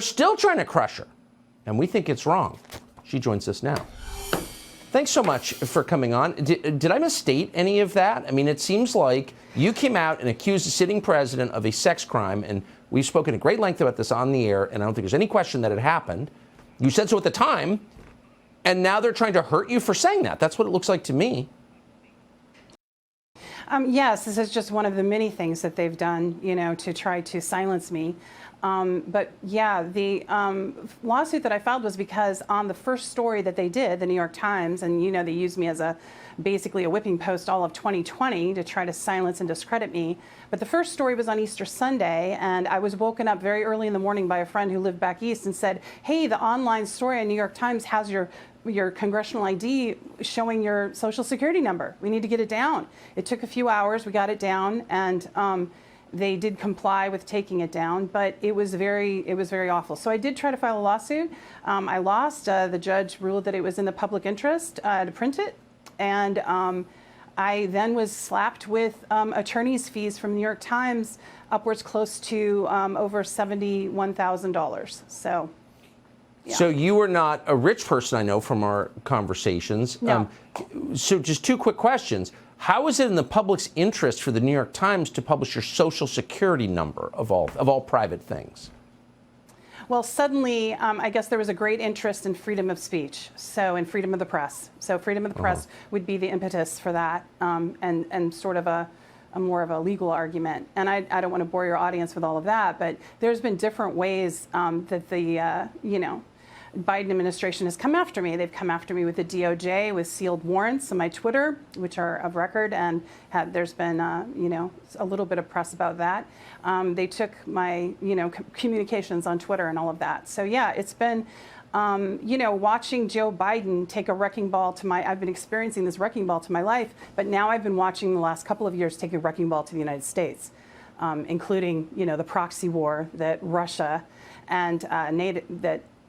still trying to crush her, and we think it's wrong. She joins us now. Thanks so much for coming on. Did I misstate any of that? I mean, it seems like you came out and accused the sitting president of a sex crime, and we've spoken at great length about this on the air, and I don't think there's any question that it happened. You said so at the time, and now they're trying to hurt you for saying that. That's what it looks like to me. Yes, this is just one of the many things that they've done, to try to silence me. But yeah, the lawsuit that I filed was because on the first story that they did, the New York Times, and they used me as basically a whipping post all of 2020 to try to silence and discredit me. But the first story was on Easter Sunday, and I was woken up very early in the morning by a friend who lived back east and said, hey, the online story on New York Times has your congressional ID showing your social security number. We need to get it down. It took a few hours. We got it down, and they did comply with taking it down, but it was very awful. So I did try to file a lawsuit. I lost. The judge ruled that it was in the public interest to print it, and I then was slapped with attorney's fees from New York Times, upwards close to over $71,000. So. Yeah. So you were not a rich person, I know, from our conversations. No. So just two quick questions. How is it in the public's interest for the New York Times to publish your social security number of all private things? Well, suddenly, I guess there was a great interest in freedom of speech, in freedom of the press. So freedom of the press would be the impetus for that, and sort of a more of a legal argument. And I don't want to bore your audience with all of that, but there's been different ways that the, Biden administration has come after me. They've come after me with the DOJ, with sealed warrants on my Twitter, which are of record, and there's been, a little bit of press about that. They took my, communications on Twitter and all of that. So yeah, it's been, watching Joe Biden take a wrecking ball to I've been experiencing this wrecking ball to my life, but now I've been watching the last couple of years take a wrecking ball to the United States, including, the proxy war that Russia and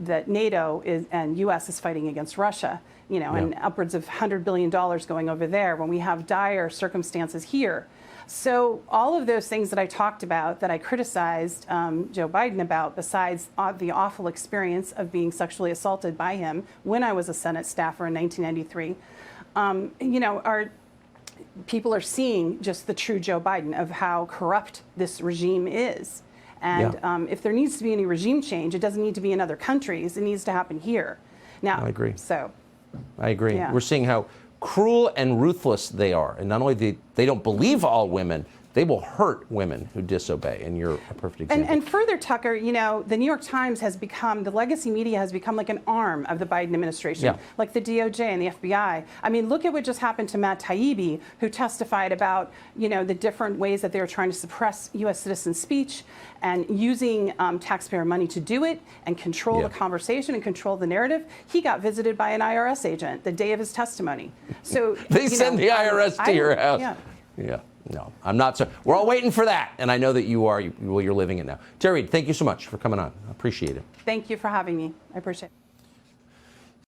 that NATO and U.S. is fighting against Russia, and upwards of $100 billion going over there when we have dire circumstances here. So all of those things that I talked about, that I criticized Joe Biden about, besides the awful experience of being sexually assaulted by him when I was a Senate staffer in 1993, people are seeing just the true Joe Biden of how corrupt this regime is. And if there needs to be any regime change, it doesn't need to be in other countries. It needs to happen here. Now, I agree. So, I agree. Yeah. We're seeing how cruel and ruthless they are. And not only they don't believe all women, they will hurt women who disobey. And you're a perfect example. And further, Tucker, the New York Times has become, the legacy media has become like an arm of the Biden administration, like the DOJ and the FBI. I mean, look at what just happened to Matt Taibbi, who testified about, the different ways that they were trying to suppress U.S. citizen speech and using taxpayer money to do it and control the conversation and control the narrative. He got visited by an IRS agent the day of his testimony. So they send the IRS to your house. Yeah. No, I'm not. So we're all waiting for that, and I know that you are. You're living it now. Reade, thank you so much for coming on. I appreciate it. Thank you for having me. I appreciate it.